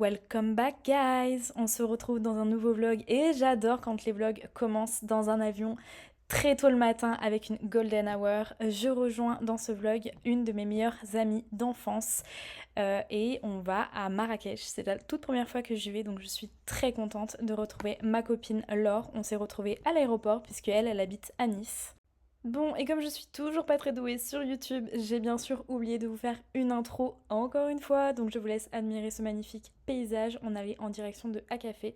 Welcome back guys! On se retrouve dans un nouveau vlog et j'adore quand les vlogs commencent dans un avion très tôt le matin avec une golden hour. Je rejoins dans ce vlog une de mes meilleures amies d'enfance et on va à Marrakech. C'est la toute première fois que j'y vais, donc je suis très contente de retrouver ma copine Laure. On s'est retrouvés à l'aéroport puisque elle habite à Nice. Bon, et comme je suis toujours pas très douée sur YouTube, j'ai bien sûr oublié de vous faire une intro encore une fois, donc je vous laisse admirer ce magnifique paysage. On allait en direction de Agafé,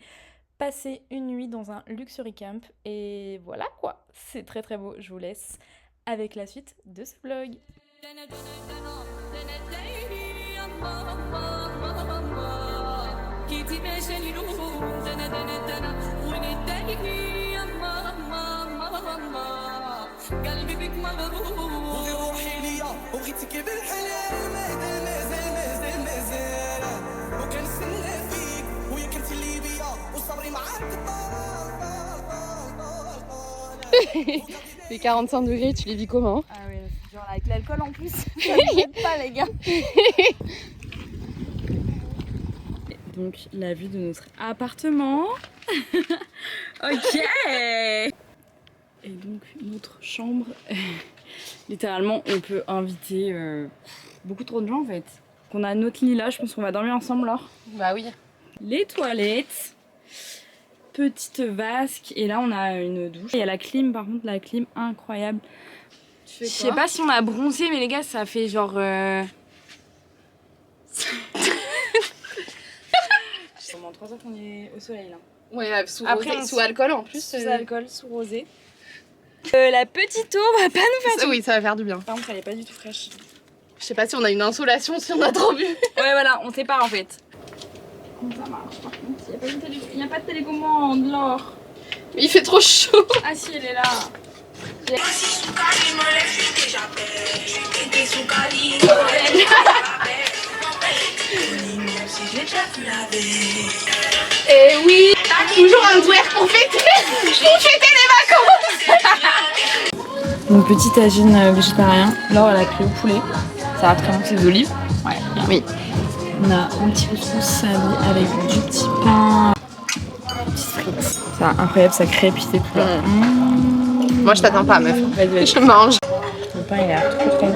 passer une nuit dans un luxury camp, et voilà quoi, c'est très très beau. Je vous laisse avec la suite de ce vlog. قلبي بك مغرور وغير روحي ليا وبغيتك بالحلال مازال وكنستنى فيك ويا كنتي اللي بيا وصبري معاك Les 45 degrés, tu les vis comment? Ah oui, genre avec l'alcool en plus, ça ne m'aide pas les gars. Donc la vue de notre appartement. Ok. Et donc notre chambre, littéralement on peut inviter beaucoup trop de gens en fait. On a notre lit là, je pense qu'on va dormir ensemble Laure. Bah oui. Les toilettes, petite vasque et là on a une douche. Il y a la clim par contre, la clim incroyable. Je sais pas si on a bronzé mais les gars ça fait genre... C'est pendant 3 heures qu'on est au soleil là. Ouais, sous alcool en plus. Sous alcool, sous rosé. La petite eau va pas nous faire du... Oui, ça va faire du bien. Par contre, elle est pas du tout fraîche. Je sais pas si on a une insolation, si on a trop bu. Ouais, voilà, on sait pas en fait. Comment ça marche par contre? Il n'y a pas de télécommande, Laure. Mais il fait trop chaud. Ah si, elle est là. Et oui, toujours un twerk pour fêter les vacances. Mon petit tagine végétarien. Laure, elle a pris au poulet. Ça a très bon, c'est des olives. Ouais, bien. Oui. On a un petit couscous salé avec du petit pain. Des petites frites. C'est incroyable, ça crépite tout là. Moi je t'attends pas meuf. Vas-y. Je mange. Le pain il a l'air trop bon.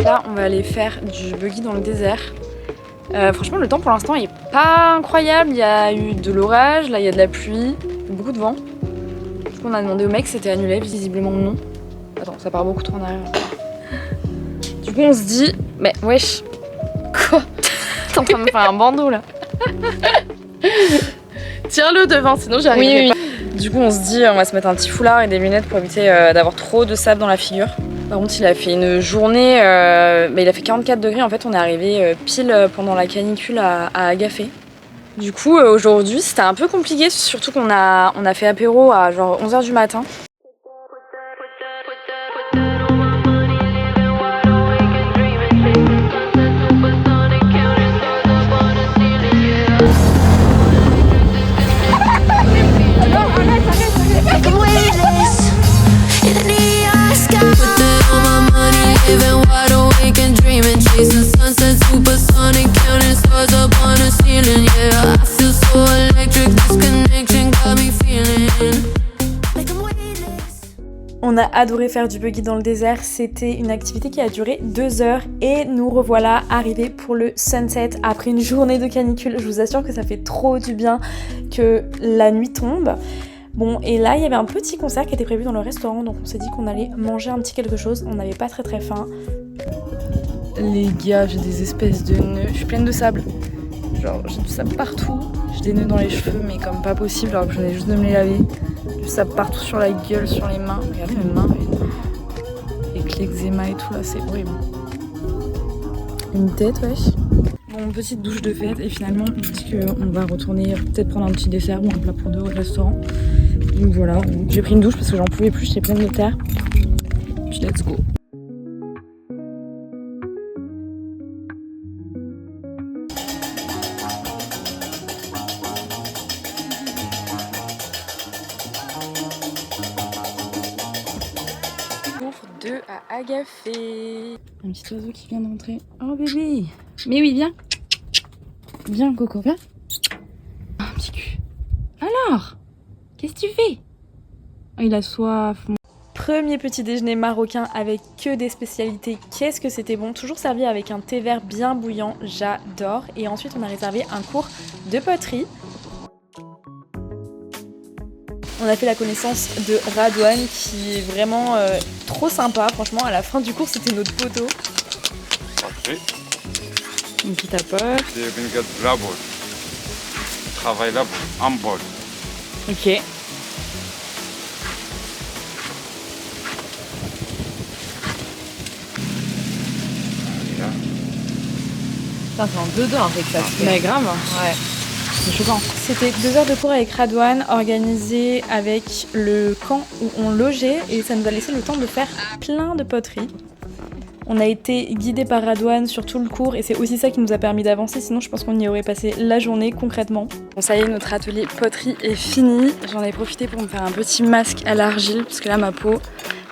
Là on va aller faire du buggy dans le désert. Franchement le temps pour l'instant il est pas incroyable, il y a eu de l'orage, là il y a de la pluie, beaucoup de vent. Du coup on a demandé au mec, c'était annulé, visiblement non. Attends, ça part beaucoup trop en arrière. Du coup on se dit, mais wesh, quoi? T'es en train de me faire un bandeau là. Tiens-le devant, sinon j'arriverai pas. Du coup on se dit, on va se mettre un petit foulard et des lunettes pour éviter d'avoir trop de sable dans la figure. Par contre il a fait une journée, il a fait 44 degrés, en fait on est arrivé pile pendant la canicule à Agafé. Du coup aujourd'hui c'était un peu compliqué, surtout qu'on a fait apéro à genre 11h du matin. On a adoré faire du buggy dans le désert, c'était une activité qui a duré 2 heures et nous revoilà arrivés pour le sunset après une journée de canicule. Je vous assure que ça fait trop du bien que la nuit tombe. Bon, et là il y avait un petit concert qui était prévu dans le restaurant, donc on s'est dit qu'on allait manger un petit quelque chose, on n'avait pas très faim. Les gars, j'ai des espèces de nœuds, je suis pleine de sable. Genre j'ai du sable partout, j'ai des nœuds dans les cheveux mais comme pas possible alors que je venais juste de me les laver. Du sable partout sur la gueule, sur les mains, regardez mes mains avec l'eczéma et tout là, c'est horrible. Une tête wesh. Bon, petite douche de fête et finalement on dit qu'on va retourner peut-être prendre un petit dessert ou un plat pour deux au restaurant. Donc voilà, j'ai pris une douche parce que j'en pouvais plus, j'étais pleine de terre. Puis let's go. agafé. Un petit oiseau qui vient de rentrer. Oh bébé. Mais oui, viens. Viens Coco, viens. Un petit cul. Alors, qu'est-ce que tu fais? Oh, il a soif. Premier petit déjeuner marocain avec que des spécialités. Qu'est-ce que c'était bon. Toujours servi avec un thé vert bien bouillant. J'adore. Et ensuite, on a réservé un cours de poterie. On a fait la connaissance de Radouane qui est vraiment trop sympa. Franchement, à la fin du cours, c'était notre poteau. Parfait. Une petite apporte. C'est une gâte de la boule. Travaille là en bol. Ok. Putain, c'est en 2-2 en fait que ça se fait. Mais grave. Ouais. C'est choquant. C'était 2 heures de cours avec Radouane, organisé avec le camp où on logeait, et ça nous a laissé le temps de faire plein de poteries. On a été guidé par Radouane sur tout le cours, et c'est aussi ça qui nous a permis d'avancer, sinon je pense qu'on y aurait passé la journée concrètement. Bon, ça y est, notre atelier poterie est fini. J'en ai profité pour me faire un petit masque à l'argile, parce que là ma peau,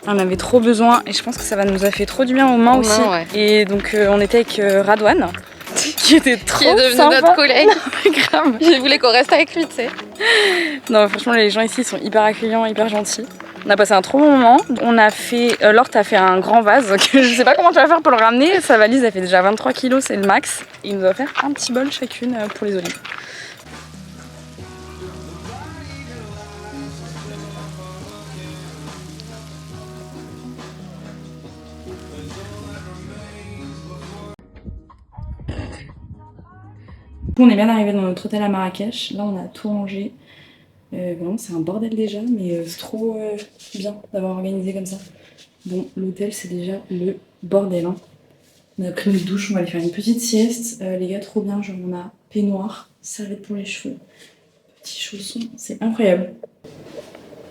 on avait trop besoin, et je pense que ça va nous a fait trop du bien aux mains aussi. Ouais. Et donc on était avec Radouane, qui était trop Qui est devenu sympa. notre collègue. Grave. Je voulais qu'on reste avec lui, tu sais. Non, franchement, les gens ici sont hyper accueillants, hyper gentils. On a passé un trop bon moment. On a fait. Laure, t'as fait un grand vase que je sais pas comment tu vas faire pour le ramener. Sa valise, elle fait déjà 23 kilos, c'est le max. Et il nous a offert un petit bol chacune pour les olives. On est bien arrivé dans notre hôtel à Marrakech. Là, on a tout rangé. Vraiment, c'est un bordel déjà, mais c'est trop bien d'avoir organisé comme ça. Bon, l'hôtel, c'est déjà le bordel. Hein. On a pris une douche, on va aller faire une petite sieste. Les gars, trop bien. Genre, on a peignoir, serviette pour les cheveux, petits chaussons. C'est incroyable.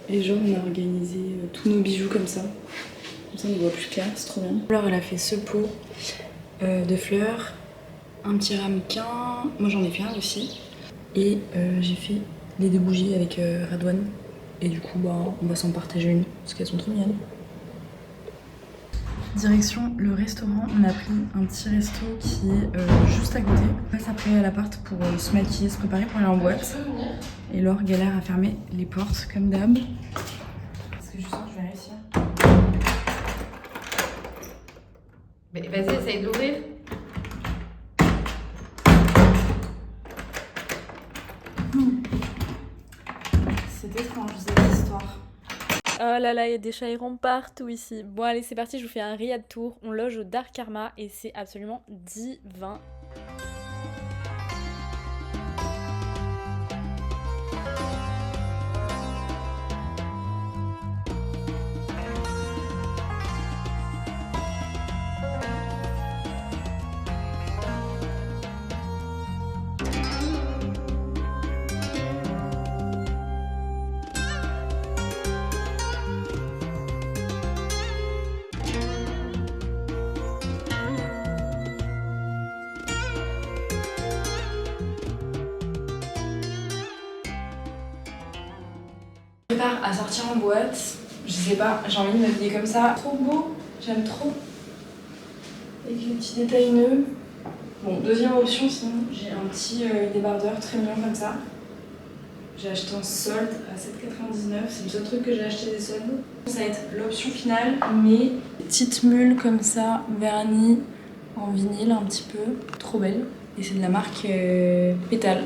Et genre, on a organisé tous nos bijoux comme ça. Comme ça, on voit plus clair, c'est trop bien. Alors, elle a fait ce pot de fleurs. Un petit ramequin, moi j'en ai fait un aussi. Et j'ai fait les 2 bougies avec Radouane. Et du coup, bah, on va s'en partager une, parce qu'elles sont trop mignonnes. Direction le restaurant, on a pris un petit resto qui est juste à côté. On passe après à l'appart pour se maquiller, se préparer pour aller en boîte. Et Laure galère à fermer les portes comme d'hab. Parce que je sens que je vais réussir. Mais vas-y, essaye de l'ouvrir. C'est étrange cette histoire. Oh là là, il y a des chats errants partout ici. Bon allez, c'est parti, je vous fais un riad tour. On loge au Dar Karma et c'est absolument divin. Je prépare à sortir en boîte. Je sais pas, j'ai envie de m'habiller comme ça. Trop beau, j'aime trop. Avec les petits détails nœuds. Bon, deuxième option, sinon, j'ai un petit débardeur très mignon comme ça. J'ai acheté en solde à 7,99. C'est le seul truc que j'ai acheté des soldes. Ça va être l'option finale, mais petite mule comme ça, vernie en vinyle un petit peu. Trop belle. Et c'est de la marque Pétale.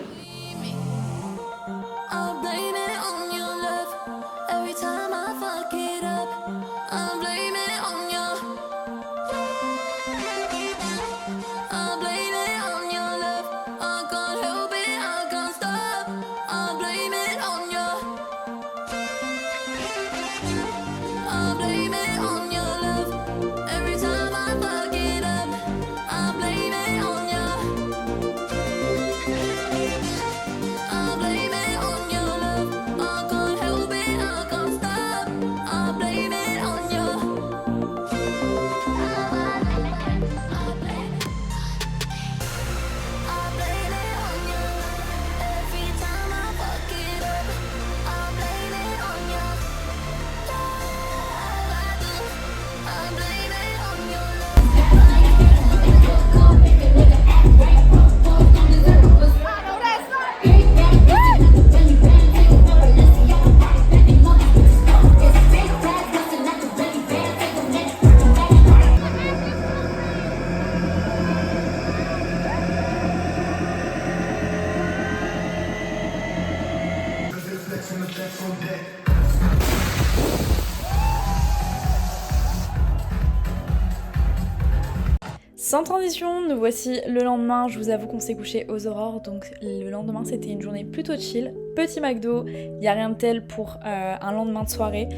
Sans transition, nous voici le lendemain. Je vous avoue qu'on s'est couché aux aurores, donc le lendemain c'était une journée plutôt chill. Petit McDo, il n'y a rien de tel pour un lendemain de soirée.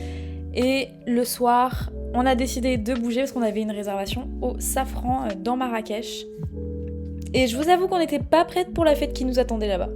Et le soir, on a décidé de bouger parce qu'on avait une réservation au Safran dans Marrakech. Et je vous avoue qu'on n'était pas prête pour la fête qui nous attendait là-bas.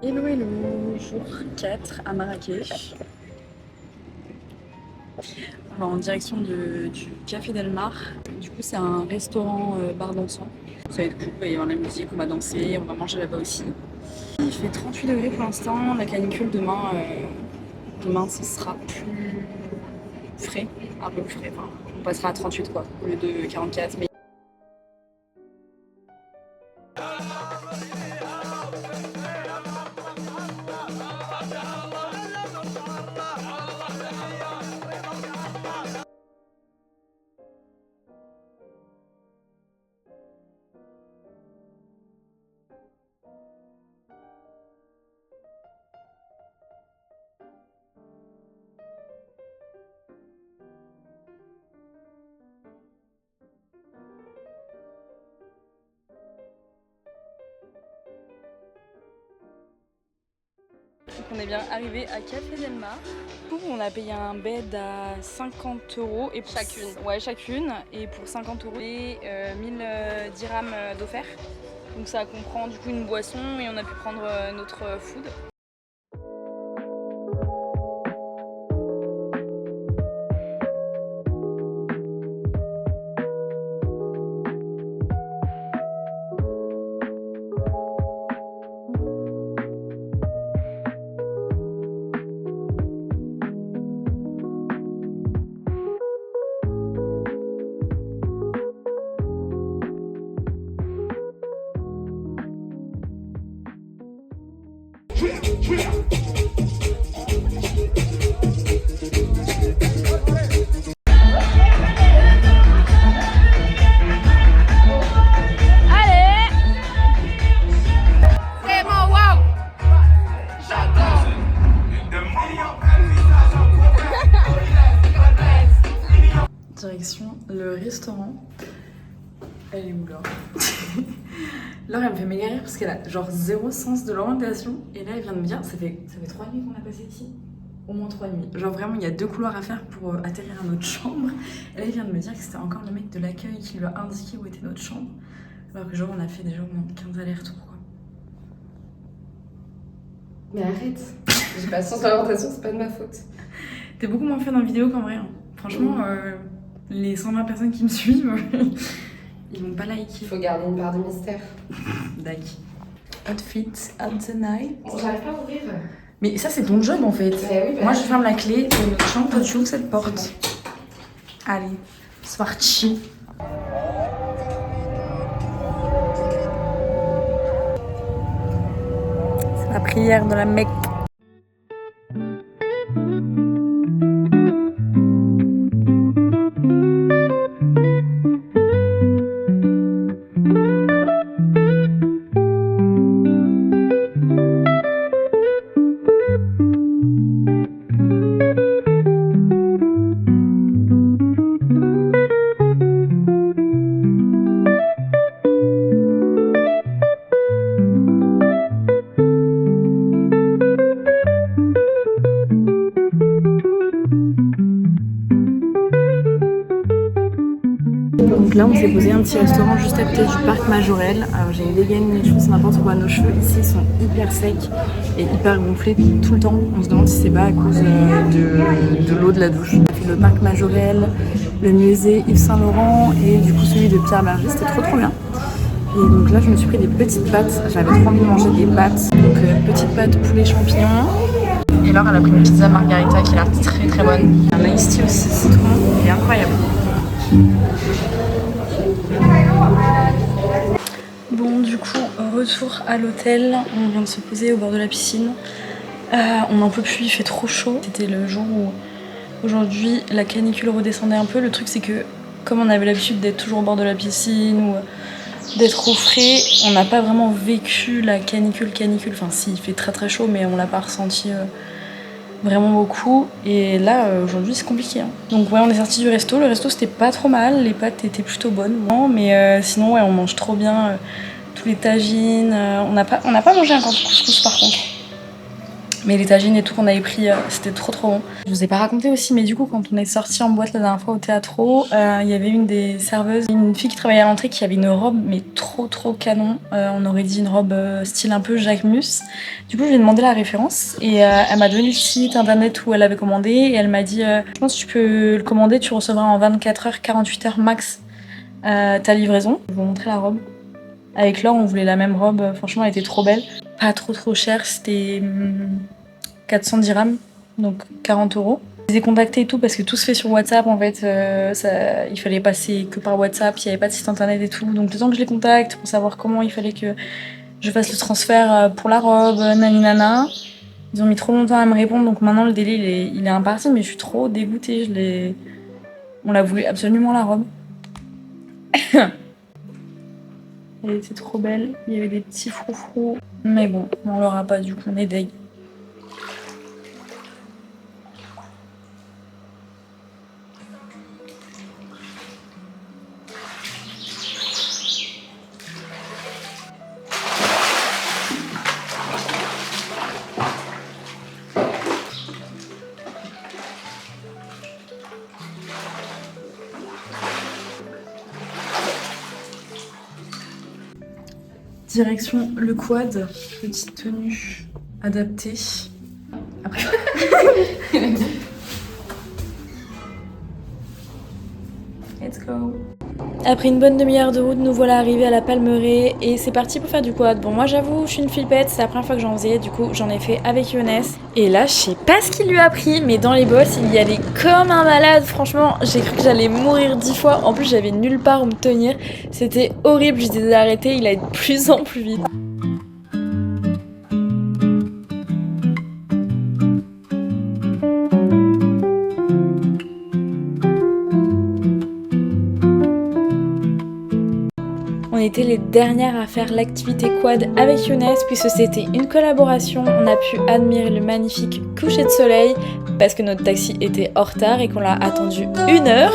Hello hello, jour 4 à Marrakech. On va en direction du Café Del Mar. Du coup c'est un restaurant bar dansant. Ça va être cool, il va y avoir la musique, on va danser, on va manger là-bas aussi. Il fait 38 degrés pour l'instant, la canicule demain ce sera plus frais, un peu plus frais. Enfin, on passera à 38 quoi, au lieu de 44. Mais... Donc on est bien arrivé à Café Del Mar. On a payé un bed à 50 € et pour Chacune. Ouais, chacune. Et pour 50 € et 1000 dirhams d'offert. Donc ça comprend du coup une boisson et on a pu prendre notre food. Direction le restaurant. Elle est où Laure? Laure elle me fait méga rire parce qu'elle a genre zéro sens de l'orientation et là elle vient de me dire ça fait 3 nuits qu'on a passé ici. Au moins 3 nuits. Genre vraiment il y a 2 couloirs à faire pour atterrir à notre chambre. Et là elle vient de me dire que c'était encore le mec de l'accueil qui lui a indiqué où était notre chambre. Alors que genre on a fait déjà au moins 15 allers-retours quoi. Mais arrête, j'ai pas de sens de l'orientation, c'est pas de ma faute. T'es beaucoup moins fun en vidéo qu'en vrai. Hein. Franchement, les 120 personnes qui me suivent, ils vont pas liker. Il faut garder une part de mystère. Dac. Outfit at the night. J'arrive pas à ouvrir. Mais ça c'est ton job en fait. Oui, Moi je ferme la clé de notre chambre, toi tu ouvres cette porte. Allez, Svarchi. C'est la prière de la Mecque. Donc là on s'est posé un petit restaurant juste à côté du parc Majorel. Alors j'ai une dégaine, une chose, c'est n'importe quoi. Nos cheveux ici ils sont hyper secs et hyper gonflés tout le temps. On se demande si c'est pas à cause de l'eau de la douche. On a fait le parc Majorel, le musée Yves Saint Laurent et du coup celui de Pierre Berger, c'était trop bien. Et donc là je me suis pris des petites pâtes, j'avais trop envie de manger des pâtes. Donc petites pâtes poulet champignons. Et Laure elle a pris une pizza margarita qui a l'air très bonne. Un iced tea aussi citron, il est incroyable. Bon du coup retour à l'hôtel, on vient de se poser au bord de la piscine. On n'en peut plus, il fait trop chaud. C'était le jour où aujourd'hui la canicule redescendait un peu. Le truc c'est que comme on avait l'habitude d'être toujours au bord de la piscine ou d'être au frais, on n'a pas vraiment vécu la canicule. Enfin si, il fait très chaud mais on l'a pas ressenti vraiment beaucoup. Et là aujourd'hui c'est compliqué. Donc ouais, on est sorti du resto. Le resto c'était pas trop mal, les pâtes étaient plutôt bonnes. Mais sinon ouais, on mange trop bien tous les tagines. On n'a pas mangé encore de couscous par contre. Mais les tagines et tout qu'on avait pris, c'était trop bon. Je vous ai pas raconté aussi, mais du coup, quand on est sorti en boîte la dernière fois au Théâtro, il y avait une des serveuses, une fille qui travaillait à l'entrée qui avait une robe, mais trop canon. On aurait dit une robe style un peu Jacques Mus. Du coup, je lui ai demandé la référence et elle m'a donné le site internet où elle avait commandé et elle m'a dit je pense que tu peux le commander, tu recevras en 24 heures, 48 heures max ta livraison. Je vais vous montrer la robe. Avec Laure, on voulait la même robe, franchement, elle était trop belle. Pas trop cher, c'était 410 dirhams, donc 40 €. Je les ai contactés et tout parce que tout se fait sur WhatsApp en fait, il fallait passer que par WhatsApp, il n'y avait pas de site internet et tout. Donc le temps que je les contacte pour savoir comment il fallait que je fasse le transfert pour la robe, naninana, ils ont mis trop longtemps à me répondre, donc maintenant le délai il est imparti, mais je suis trop dégoûtée, on l'a voulu absolument la robe. Elle était trop belle, il y avait des petits froufrous. Mais bon, on l'aura pas du coup, on est deg. Direction le quad, petite tenue adaptée. Après... Let's go. Après une bonne demi-heure de route, nous voilà arrivés à la Palmeraie et c'est parti pour faire du quad. Bon, moi j'avoue, je suis une flippette, c'est la première fois que j'en faisais, du coup j'en ai fait avec Younes. Et là, je sais pas ce qu'il lui a pris, mais dans les bosses, il y allait comme un malade. Franchement, j'ai cru que j'allais mourir 10 fois. En plus, j'avais nulle part où me tenir. C'était horrible, je disais d'arrêter, il allait de plus en plus vite. On était les dernières à faire l'activité quad avec Younes puisque c'était une collaboration. On a pu admirer le magnifique coucher de soleil parce que notre taxi était en retard et qu'on l'a attendu 1 heure.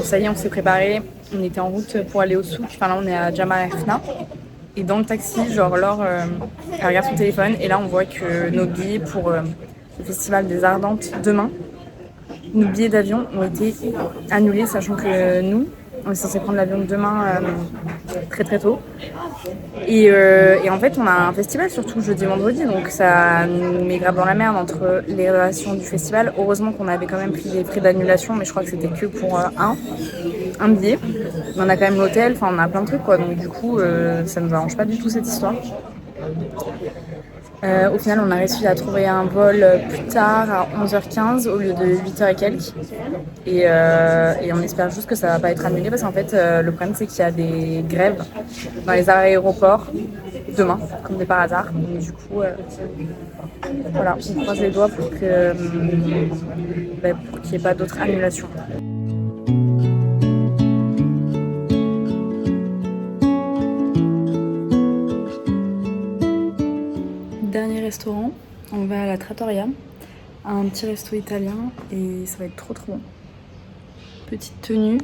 Ça y est, on s'est préparé. On était en route pour aller au souk. Enfin là, on est à Jamal Fna. Et dans le taxi, genre Laure elle regarde son téléphone et là on voit que nos billets pour le festival des Ardentes demain. Nos billets d'avion ont été annulés, sachant que nous, on est censé prendre l'avion demain très très tôt. Et en fait, on a un festival surtout jeudi vendredi, donc ça nous met grave dans la merde entre les relations du festival. Heureusement qu'on avait quand même pris des frais d'annulation, mais je crois que c'était que pour un billet. Mais on a quand même l'hôtel, enfin on a plein de trucs quoi, donc du coup ça nous arrange pas du tout cette histoire. Au final, on a réussi à trouver un vol plus tard à 11h15 au lieu de 8h et quelques. Et on espère juste que ça va pas être annulé parce qu'en fait, le problème c'est qu'il y a des grèves dans les aéroports demain, comme de par hasard. Donc du coup, voilà, on croise les doigts pour qu'il n'y ait pas d'autres annulations. Dernier restaurant, on va à la Trattoria, un petit resto italien et ça va être trop trop bon. Petite tenue,